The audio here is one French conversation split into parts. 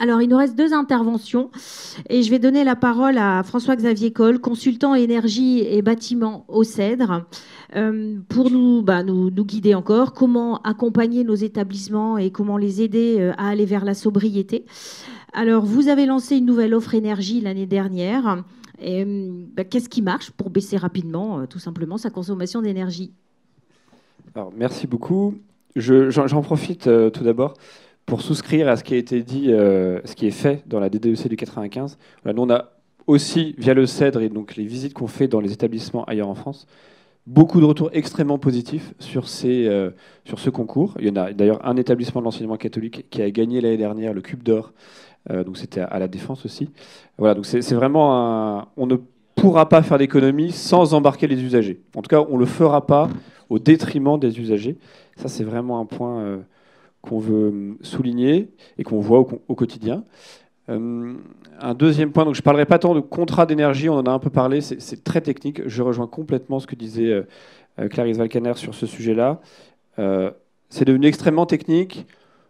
Alors, il nous reste 2 interventions et je vais donner la parole à François-Xavier Coll, consultant énergie et bâtiment au CEDRE, pour nous guider encore, comment accompagner nos établissements et comment les aider à aller vers la sobriété. Alors, vous avez lancé une nouvelle offre énergie l'année dernière. Et, qu'est-ce qui marche pour baisser rapidement, tout simplement, sa consommation d'énergie? Alors, merci beaucoup. J'en profite tout d'abord pour souscrire à ce qui a été dit, ce qui est fait dans la DDEC du 95. Voilà, nous, on a aussi, via le CEDRE et donc les visites qu'on fait dans les établissements ailleurs en France, beaucoup de retours extrêmement positifs sur ce concours. Il y en a d'ailleurs un établissement de l'enseignement catholique qui a gagné l'année dernière le Cube d'Or, donc c'était à la Défense aussi. Voilà, donc c'est vraiment on ne pourra pas faire d'économie sans embarquer les usagers. En tout cas, on ne le fera pas au détriment des usagers. Ça, c'est vraiment un point qu'on veut souligner et qu'on voit au quotidien. Un deuxième point, donc je ne parlerai pas tant de contrat d'énergie, on en a un peu parlé, c'est très technique. Je rejoins complètement ce que disait Clarisse Valcaner sur ce sujet-là. C'est devenu extrêmement technique.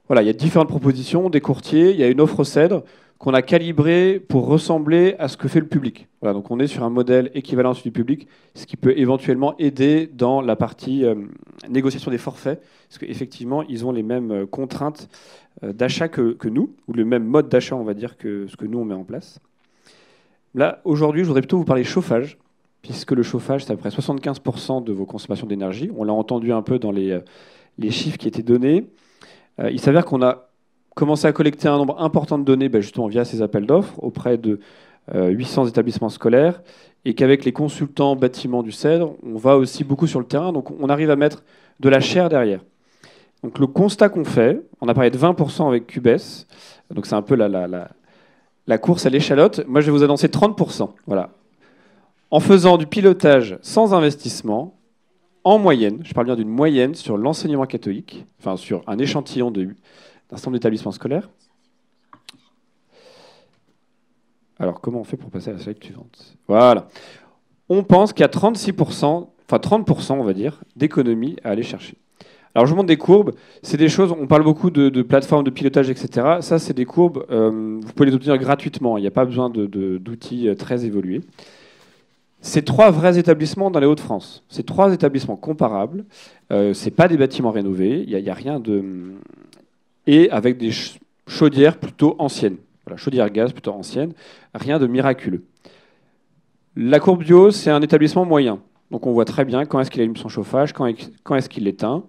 Voilà, il y a différentes propositions des courtiers, il y a une offre au CEDRE qu'on a calibrée pour ressembler à ce que fait le public. Voilà, donc on est sur un modèle équivalent du public, ce qui peut éventuellement aider dans la partie négociation des forfaits, parce qu'effectivement, ils ont les mêmes contraintes d'achat que nous, ou le même mode d'achat, on va dire, que ce que nous, on met en place. Là, aujourd'hui, je voudrais plutôt vous parler chauffage, puisque le chauffage, c'est à peu près 75% de vos consommations d'énergie. On l'a entendu un peu dans les chiffres qui étaient donnés. Il s'avère qu'on a commencé à collecter un nombre important de données, justement via ces appels d'offres, auprès de 800 établissements scolaires, et qu'avec les consultants bâtiments du CEDRE, on va aussi beaucoup sur le terrain, donc on arrive à mettre de la chair derrière. Donc le constat qu'on fait, on a parlé de 20% avec QBES, donc c'est un peu la course à l'échalote. Moi, je vais vous annoncer 30%. Voilà. En faisant du pilotage sans investissement, en moyenne, je parle bien d'une moyenne sur l'enseignement catholique, enfin sur un échantillon d'un certain nombre d'établissements scolaires. Alors, comment on fait pour passer à la slide suivante? Voilà. On pense qu'il y a 36%, enfin 30%, on va dire, d'économies à aller chercher. Alors, je vous montre des courbes. C'est des choses, on parle beaucoup de plateformes de pilotage, etc. Ça, c'est des courbes, vous pouvez les obtenir gratuitement. Il n'y a pas besoin d'outils très évolués. C'est 3 vrais établissements dans les Hauts-de-France. C'est 3 établissements comparables. Ce n'est pas des bâtiments rénovés. Il n'y a rien de... Et avec des chaudières plutôt anciennes. Voilà, chaudière gaz plutôt ancienne. Rien de miraculeux. La courbe du haut, c'est un établissement moyen. Donc on voit très bien quand est-ce qu'il allume son chauffage, quand est-ce qu'il l'éteint.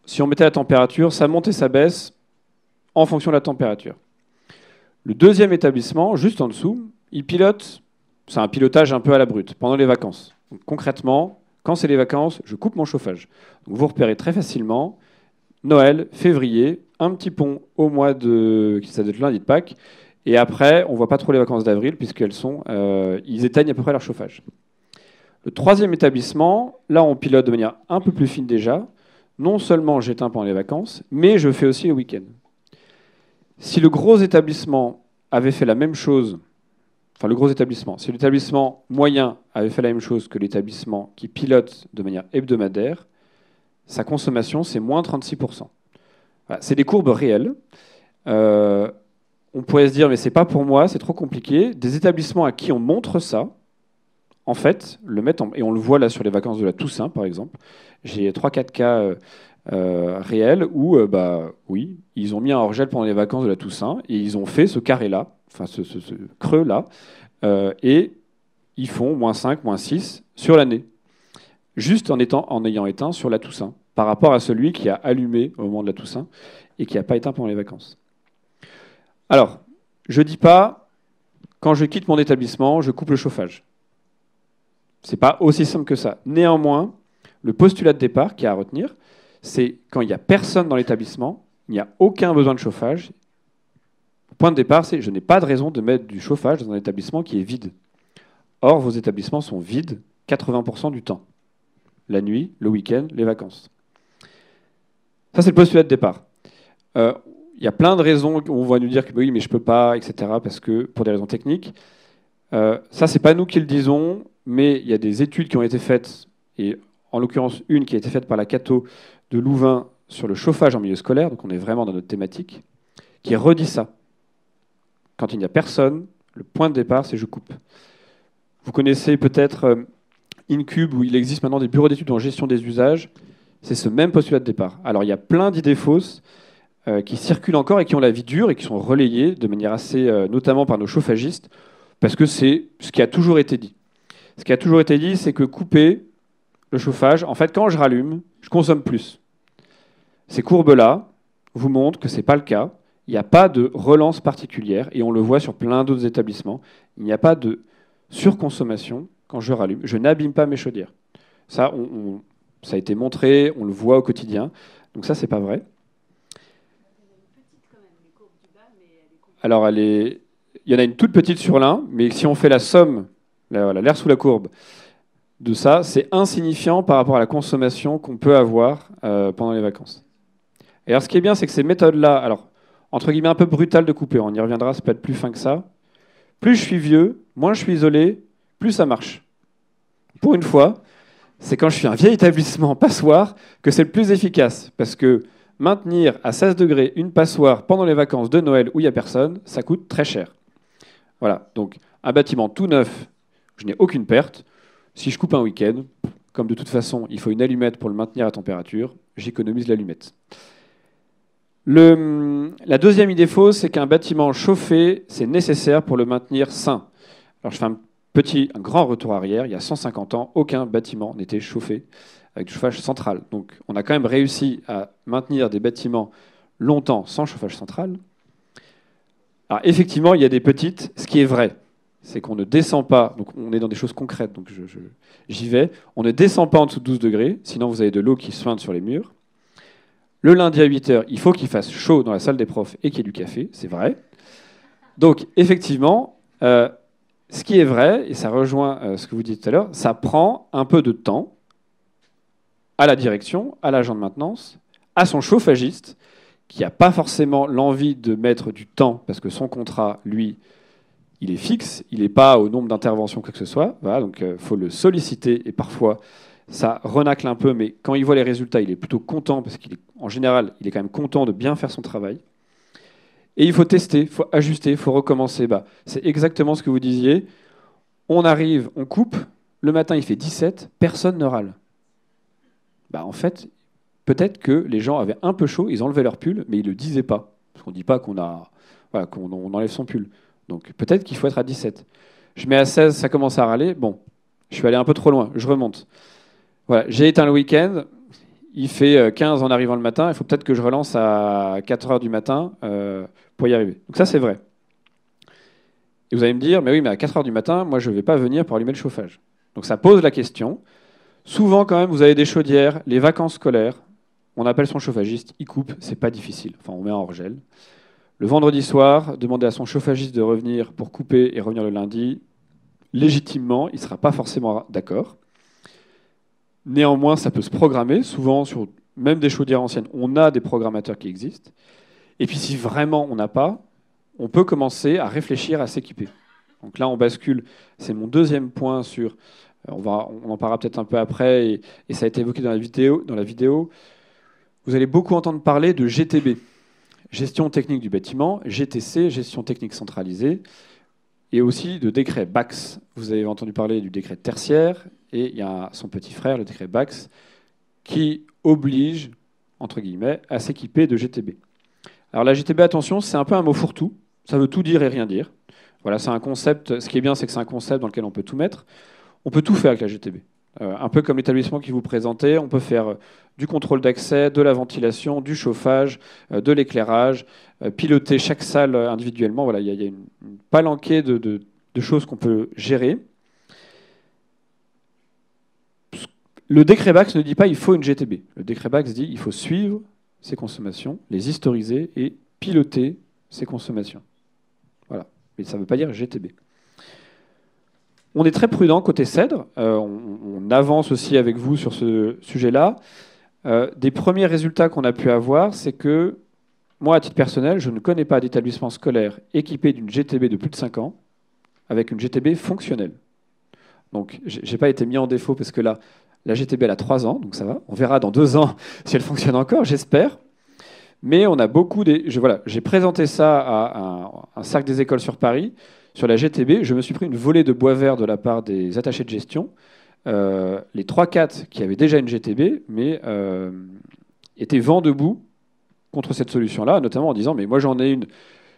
Si on mettait la température, ça monte et ça baisse en fonction de la température. Le deuxième établissement, juste en dessous, il pilote. C'est un pilotage un peu à la brute, pendant les vacances. Donc, concrètement, quand c'est les vacances, je coupe mon chauffage. Donc, vous repérez très facilement Noël, février, un petit pont au mois de... ça doit être lundi de Pâques. Et après, on ne voit pas trop les vacances d'avril, puisqu'elles sont... ils éteignent à peu près leur chauffage. Le troisième établissement, là, on pilote de manière un peu plus fine déjà. Non seulement j'éteins pendant les vacances, mais je fais aussi le week-end. Si le gros établissement avait fait la même chose... Enfin, le gros établissement. Si l'établissement moyen avait fait la même chose que l'établissement qui pilote de manière hebdomadaire, sa consommation, c'est moins 36%. Voilà, c'est des courbes réelles. On pourrait se dire, mais c'est pas pour moi, c'est trop compliqué. Des établissements à qui on montre ça, en fait, et on le voit là sur les vacances de la Toussaint, par exemple. J'ai 3-4 cas réels où, oui, ils ont mis un hors-gel pendant les vacances de la Toussaint et ils ont fait ce carré-là, enfin ce creux-là, et ils font -5, -6 sur l'année, juste en ayant éteint sur la Toussaint, par rapport à celui qui a allumé au moment de la Toussaint et qui n'a pas éteint pendant les vacances. Alors, je ne dis pas, quand je quitte mon établissement, je coupe le chauffage. Ce n'est pas aussi simple que ça. Néanmoins, le postulat de départ qu'il y a à retenir, c'est quand il n'y a personne dans l'établissement, il n'y a aucun besoin de chauffage. Le point de départ, c'est je n'ai pas de raison de mettre du chauffage dans un établissement qui est vide. Or, vos établissements sont vides 80% du temps. La nuit, le week-end, les vacances. Ça, c'est le postulat de départ. il y a plein de raisons où on va nous dire que oui, mais je ne peux pas, etc., parce que pour des raisons techniques. Ça, ce n'est pas nous qui le disons, mais il y a des études qui ont été faites, et en l'occurrence une qui a été faite par la Cato de Louvain sur le chauffage en milieu scolaire, donc on est vraiment dans notre thématique, qui redit ça. Quand il n'y a personne, le point de départ, c'est je coupe. Vous connaissez peut-être InCube, où il existe maintenant des bureaux d'études en gestion des usages. C'est ce même postulat de départ. Alors il y a plein d'idées fausses qui circulent encore et qui ont la vie dure et qui sont relayées de manière assez, notamment par nos chauffagistes, parce que c'est ce qui a toujours été dit. Ce qui a toujours été dit, c'est que couper le chauffage, en fait, quand je rallume, je consomme plus. Ces courbes-là vous montrent que ce n'est pas le cas. Il n'y a pas de relance particulière, et on le voit sur plein d'autres établissements. Il n'y a pas de surconsommation quand je rallume. Je n'abîme pas mes chaudières. Ça, ça a été montré, on le voit au quotidien. Donc ça, c'est pas vrai. Alors, il y en a une toute petite sur l'un, mais si on fait la somme, l'air sous la courbe, de ça, c'est insignifiant par rapport à la consommation qu'on peut avoir pendant les vacances. Et alors, ce qui est bien, c'est que ces méthodes-là, alors, entre guillemets, un peu brutales de couper, on y reviendra, ça peut être plus fin que ça. Plus je suis vieux, moins je suis isolé, plus ça marche. Pour une fois, c'est quand je suis un vieil établissement passoire que c'est le plus efficace. Parce que maintenir à 16 degrés une passoire pendant les vacances de Noël où il n'y a personne, ça coûte très cher. Voilà, donc un bâtiment tout neuf, je n'ai aucune perte. Si je coupe un week-end, comme de toute façon, il faut une allumette pour le maintenir à température, j'économise l'allumette. La deuxième idée fausse, c'est qu'un bâtiment chauffé, c'est nécessaire pour le maintenir sain. Alors je fais un grand retour arrière. Il y a 150 ans, aucun bâtiment n'était chauffé avec du chauffage central. Donc on a quand même réussi à maintenir des bâtiments longtemps sans chauffage central. Alors effectivement, il y a des petites. Ce qui est vrai, c'est qu'on ne descend pas, donc on est dans des choses concrètes, donc j'y vais, on ne descend pas en dessous de 12 degrés, sinon vous avez de l'eau qui suinte sur les murs. Le lundi à 8h, il faut qu'il fasse chaud dans la salle des profs et qu'il y ait du café, c'est vrai. Donc effectivement, ce qui est vrai, et ça rejoint ce que vous dites tout à l'heure, ça prend un peu de temps à la direction, à l'agent de maintenance, à son chauffagiste, qui n'a pas forcément l'envie de mettre du temps, parce que son contrat, lui, il est fixe, il n'est pas au nombre d'interventions que ce soit. Voilà, donc il faut le solliciter, et parfois ça renacle un peu, mais quand il voit les résultats, il est plutôt content, parce qu'en général, il est quand même content de bien faire son travail. Et il faut tester, il faut ajuster, il faut recommencer. C'est exactement ce que vous disiez. On arrive, on coupe, le matin il fait 17, personne ne râle. En fait, peut-être que les gens avaient un peu chaud, ils enlevaient leur pull, mais ils ne le disaient pas. Parce qu'on ne dit pas qu'on enlève son pull. Donc peut-être qu'il faut être à 17. Je mets à 16, ça commence à râler. Bon, je suis allé un peu trop loin, je remonte. Voilà, j'ai éteint le week-end, il fait 15 en arrivant le matin, il faut peut-être que je relance à 4h du matin pour y arriver. Donc ça, c'est vrai. Et vous allez me dire, mais oui, mais à 4h du matin, moi, je ne vais pas venir pour allumer le chauffage. Donc ça pose la question. Souvent, quand même, vous avez des chaudières, les vacances scolaires, on appelle son chauffagiste, il coupe, c'est pas difficile. Enfin, on met en hors-gel. Le vendredi soir, demander à son chauffagiste de revenir pour couper et revenir le lundi, légitimement, il ne sera pas forcément d'accord. Néanmoins, ça peut se programmer. Souvent, sur même des chaudières anciennes, on a des programmateurs qui existent. Et puis, si vraiment on n'a pas, on peut commencer à réfléchir à s'équiper. Donc là, on bascule. C'est mon deuxième point sur... On en parlera peut-être un peu après, et ça a été évoqué dans la vidéo. Vous allez beaucoup entendre parler de GTB, gestion technique du bâtiment, GTC, gestion technique centralisée, et aussi de décret BAX. Vous avez entendu parler du décret tertiaire, et il y a son petit frère, le décret BAX, qui oblige, entre guillemets, à s'équiper de GTB. Alors la GTB, attention, c'est un peu un mot fourre-tout. Ça veut tout dire et rien dire. Voilà, c'est un concept. Ce qui est bien, c'est que c'est un concept dans lequel on peut tout mettre. On peut tout faire avec la GTB. Un peu comme l'établissement qui vous présentait, on peut faire du contrôle d'accès, de la ventilation, du chauffage, de l'éclairage, piloter chaque salle individuellement. Voilà, il y a une palanquée de choses qu'on peut gérer. Le décret BAX ne dit pas qu'il faut une GTB. Le décret BAX dit qu'il faut suivre ses consommations, les historiser et piloter ses consommations. Voilà. Mais ça ne veut pas dire GTB. On est très prudent côté Cèdre. On avance aussi avec vous sur ce sujet-là. Des premiers résultats qu'on a pu avoir, c'est que moi, à titre personnel, je ne connais pas d'établissement scolaire équipé d'une GTB de plus de 5 ans avec une GTB fonctionnelle. Donc, je n'ai pas été mis en défaut parce que là, la GTB, elle a 3 ans, donc ça va. On verra dans 2 ans si elle fonctionne encore, j'espère. Mais on a beaucoup... J'ai présenté ça à un cercle des écoles sur Paris, sur la GTB. Je me suis pris une volée de bois vert de la part des attachés de gestion. Les 3-4 qui avaient déjà une GTB, mais étaient vent debout contre cette solution-là, notamment en disant « mais moi j'en ai une,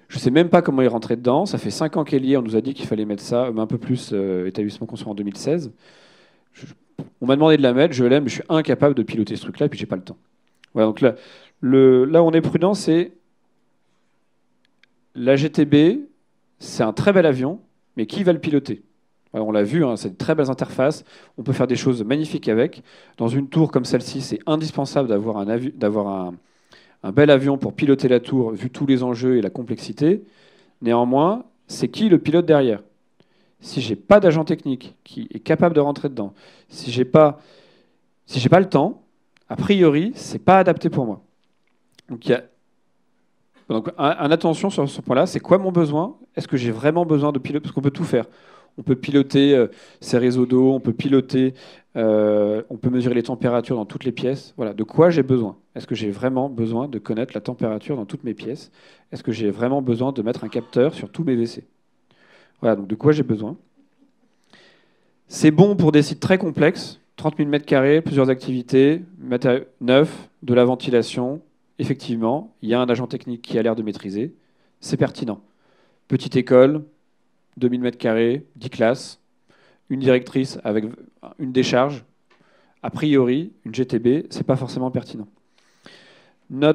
je ne sais même pas comment y rentrer dedans, ça fait 5 ans qu'elle y est, on nous a dit qu'il fallait mettre ça, un peu plus, établissement construit en 2016. On m'a demandé de la mettre, je l'aime, mais je suis incapable de piloter ce truc-là, et puis j'ai pas le temps. » Voilà, donc là où on est prudent, c'est la GTB, c'est un très bel avion, mais qui va le piloter? On l'a vu, hein, c'est de très belles interfaces. On peut faire des choses magnifiques avec. Dans une tour comme celle-ci, c'est indispensable d'avoir un bel avion pour piloter la tour, vu tous les enjeux et la complexité. Néanmoins, c'est qui le pilote derrière? Si j'ai pas d'agent technique qui est capable de rentrer dedans, si j'ai pas le temps, a priori, c'est pas adapté pour moi. Donc, attention sur ce point-là, c'est quoi mon besoin? Est-ce que j'ai vraiment besoin de piloter? Parce qu'on peut tout faire. On peut piloter ces réseaux d'eau, on peut mesurer les températures dans toutes les pièces. Voilà, de quoi j'ai besoin? Est-ce que j'ai vraiment besoin de connaître la température dans toutes mes pièces? Est-ce que j'ai vraiment besoin de mettre un capteur sur tous mes WC? Voilà, donc de quoi j'ai besoin? C'est bon pour des sites très complexes, 30 000 m², plusieurs activités, matériaux neufs, de la ventilation. Effectivement, il y a un agent technique qui a l'air de maîtriser. C'est pertinent. Petite école, 2000 m², 10 classes, une directrice avec une décharge. A priori, une GTB, ce n'est pas forcément pertinent. La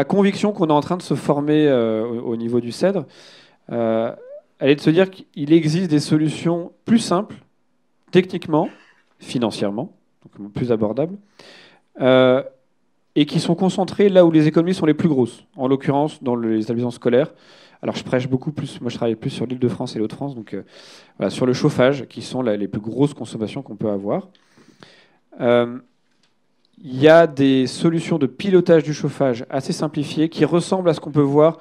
conviction qu'on est en train de se former au niveau du CEDRE, elle est de se dire qu'il existe des solutions plus simples, techniquement, financièrement, donc plus abordables, et qui sont concentrées là où les économies sont les plus grosses, en l'occurrence dans les établissements scolaires. Alors je prêche beaucoup plus, moi je travaille plus sur l'Île-de-France et les Hauts-de-France, donc voilà, sur le chauffage, qui sont les plus grosses consommations qu'on peut avoir. Il y a des solutions de pilotage du chauffage assez simplifiées qui ressemblent à ce qu'on peut voir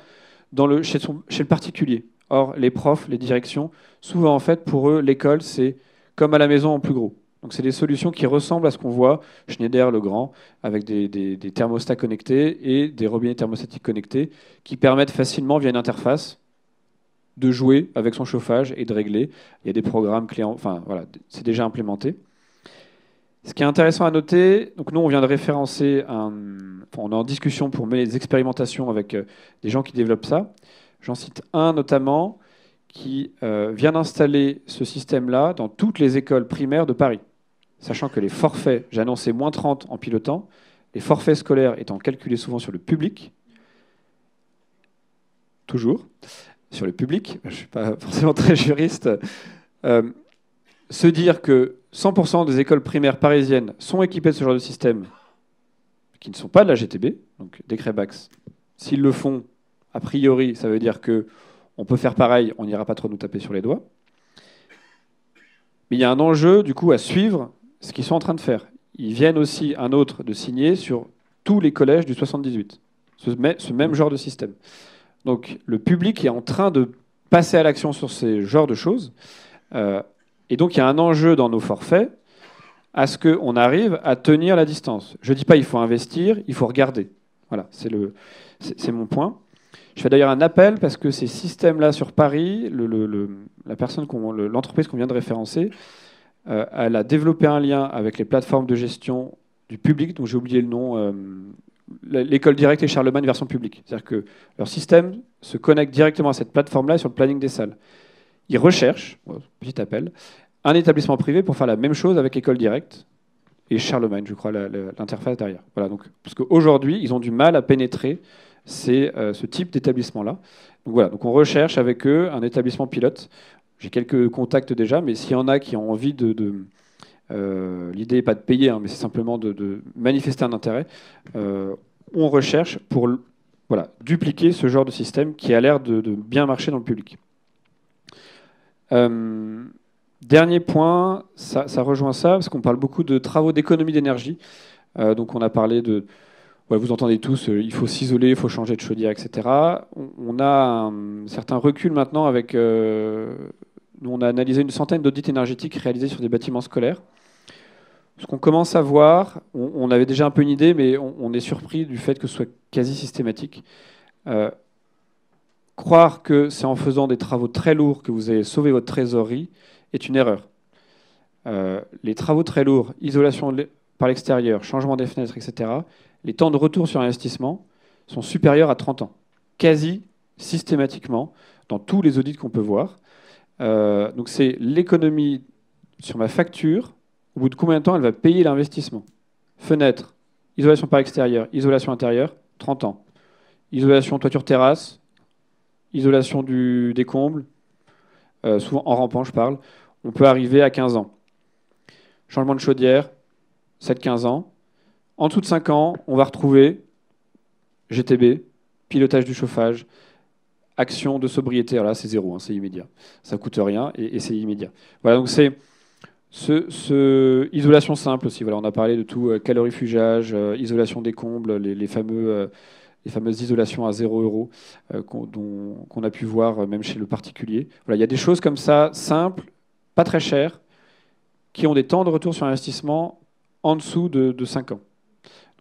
chez le particulier. Or, les profs, les directions, souvent en fait, pour eux, l'école, c'est comme à la maison en plus gros. Donc c'est des solutions qui ressemblent à ce qu'on voit Schneider, Legrand, avec des thermostats connectés et des robinets thermostatiques connectés qui permettent facilement, via une interface, de jouer avec son chauffage et de régler. Il y a des programmes clés, enfin voilà, c'est déjà implémenté. Ce qui est intéressant à noter, donc nous on vient de référencer, on est en discussion pour mener des expérimentations avec des gens qui développent ça. J'en cite un notamment qui vient d'installer ce système-là dans toutes les écoles primaires de Paris. Sachant que les forfaits, j'ai annoncé moins 30 en pilotant, les forfaits scolaires étant calculés souvent sur le public, toujours, sur le public, je ne suis pas forcément très juriste, se dire que 100% des écoles primaires parisiennes sont équipées de ce genre de système qui ne sont pas de la GTB, donc décret Bax. S'ils le font, a priori, ça veut dire qu'on peut faire pareil, on n'ira pas trop nous taper sur les doigts. Mais il y a un enjeu, du coup, à suivre ce qu'ils sont en train de faire. Ils viennent aussi, un autre, de signer sur tous les collèges du 78, ce même genre de système. Donc le public est en train de passer à l'action sur ces genres de choses. Et donc il y a un enjeu dans nos forfaits à ce qu'on arrive à tenir la distance. Je ne dis pas il faut investir, il faut regarder. Voilà, c'est mon point. Je fais d'ailleurs un appel parce que ces systèmes-là sur Paris, l'entreprise qu'on vient de référencer, elle a développé un lien avec les plateformes de gestion du public, dont j'ai oublié le nom, l'école directe et Charlemagne version publique. C'est-à-dire que leur système se connecte directement à cette plateforme-là sur le planning des salles. Ils recherchent, petit appel, un établissement privé pour faire la même chose avec école directe et Charlemagne, je crois, l'interface derrière. Voilà, donc, parce qu'aujourd'hui, ils ont du mal à pénétrer ce type d'établissement-là. Donc voilà, donc on recherche avec eux un établissement pilote. J'ai quelques contacts déjà, mais s'il y en a qui ont envie l'idée n'est pas de payer, hein, mais c'est simplement de manifester un intérêt, on recherche pour dupliquer ce genre de système qui a l'air de bien marcher dans le public. Dernier point, ça rejoint ça, parce qu'on parle beaucoup de travaux d'économie d'énergie. Donc on a parlé Ouais, vous entendez tous, il faut s'isoler, il faut changer de chaudière, etc. On a un certain recul maintenant avec... nous, on a analysé une centaine d'audits énergétiques réalisés sur des bâtiments scolaires. Ce qu'on commence à voir, on avait déjà un peu une idée, mais on est surpris du fait que ce soit quasi systématique. Euh, Croire que c'est en faisant des travaux très lourds que vous allez sauver votre trésorerie est une erreur. Les travaux très lourds, isolation par l'extérieur, changement des fenêtres, etc., les temps de retour sur investissement sont supérieurs à 30 ans, quasi systématiquement, dans tous les audits qu'on peut voir. Donc c'est l'économie sur ma facture, au bout de combien de temps elle va payer l'investissement. Fenêtre, isolation par extérieur, isolation intérieure, 30 ans. Isolation toiture-terrasse, isolation des combles, souvent en rampant je parle, on peut arriver à 15 ans. Changement de chaudière, 7-15 ans. En dessous de 5 ans, on va retrouver GTB, pilotage du chauffage, action de sobriété. Alors là, c'est zéro, hein, c'est immédiat. Ça ne coûte rien et c'est immédiat. Voilà, donc c'est isolation simple aussi. Voilà, on a parlé de tout, calorifugage, isolation des combles, les fameuses isolations à 0 € qu'on a pu voir même chez le particulier. Voilà, il y a des choses comme ça, simples, pas très chères, qui ont des temps de retour sur investissement en dessous de 5 ans.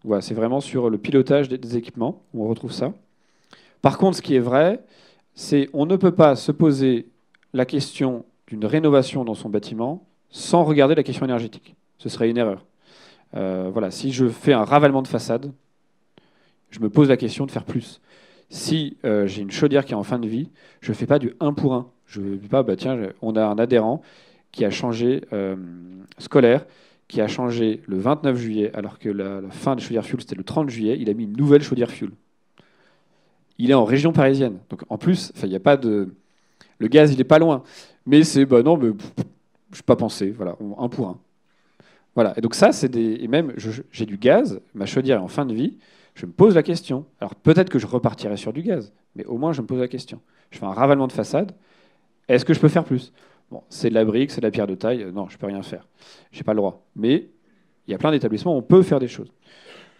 Voilà, c'est vraiment sur le pilotage des équipements où on retrouve ça. Par contre, ce qui est vrai, c'est qu'on ne peut pas se poser la question d'une rénovation dans son bâtiment sans regarder la question énergétique. Ce serait une erreur. Voilà, si je fais un ravalement de façade, je me pose la question de faire plus. Si j'ai une chaudière qui est en fin de vie, je ne fais pas du 1 pour 1. Je ne dis pas, tiens, on a un adhérent qui a changé scolaire, qui a changé le 29 juillet, alors que la fin des chaudières fuel, c'était le 30 juillet, il a mis une nouvelle chaudière fuel. Il est en région parisienne. Donc en plus, il n'y a pas de... Le gaz, il n'est pas loin. Mais c'est, non, mais je n'ai pas pensé. Voilà, 1 pour 1. Voilà. Et donc ça, c'est des... Et même, j'ai du gaz, ma chaudière est en fin de vie, je me pose la question. Alors peut-être que je repartirai sur du gaz, mais au moins je me pose la question. Je fais un ravalement de façade, est-ce que je peux faire plus? Bon, c'est de la brique, c'est de la pierre de taille, non, je ne peux rien faire. Je n'ai pas le droit. Mais il y a plein d'établissements où on peut faire des choses.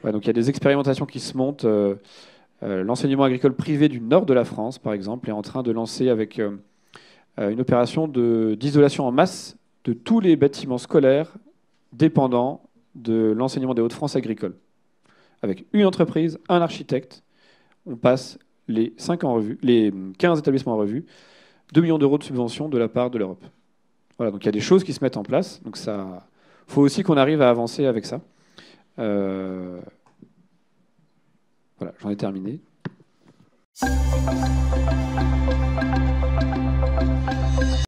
Ouais, donc il y a des expérimentations qui se montent. L'enseignement agricole privé du nord de la France, par exemple, est en train de lancer avec une opération d'isolation en masse de tous les bâtiments scolaires dépendants de l'enseignement des Hauts-de-France agricole. Avec une entreprise, un architecte, on passe les 15 établissements en revue, 2 millions d'euros de subventions de la part de l'Europe. Voilà, donc il y a des choses qui se mettent en place. Donc ça, faut aussi qu'on arrive à avancer avec ça. Voilà, j'en ai terminé.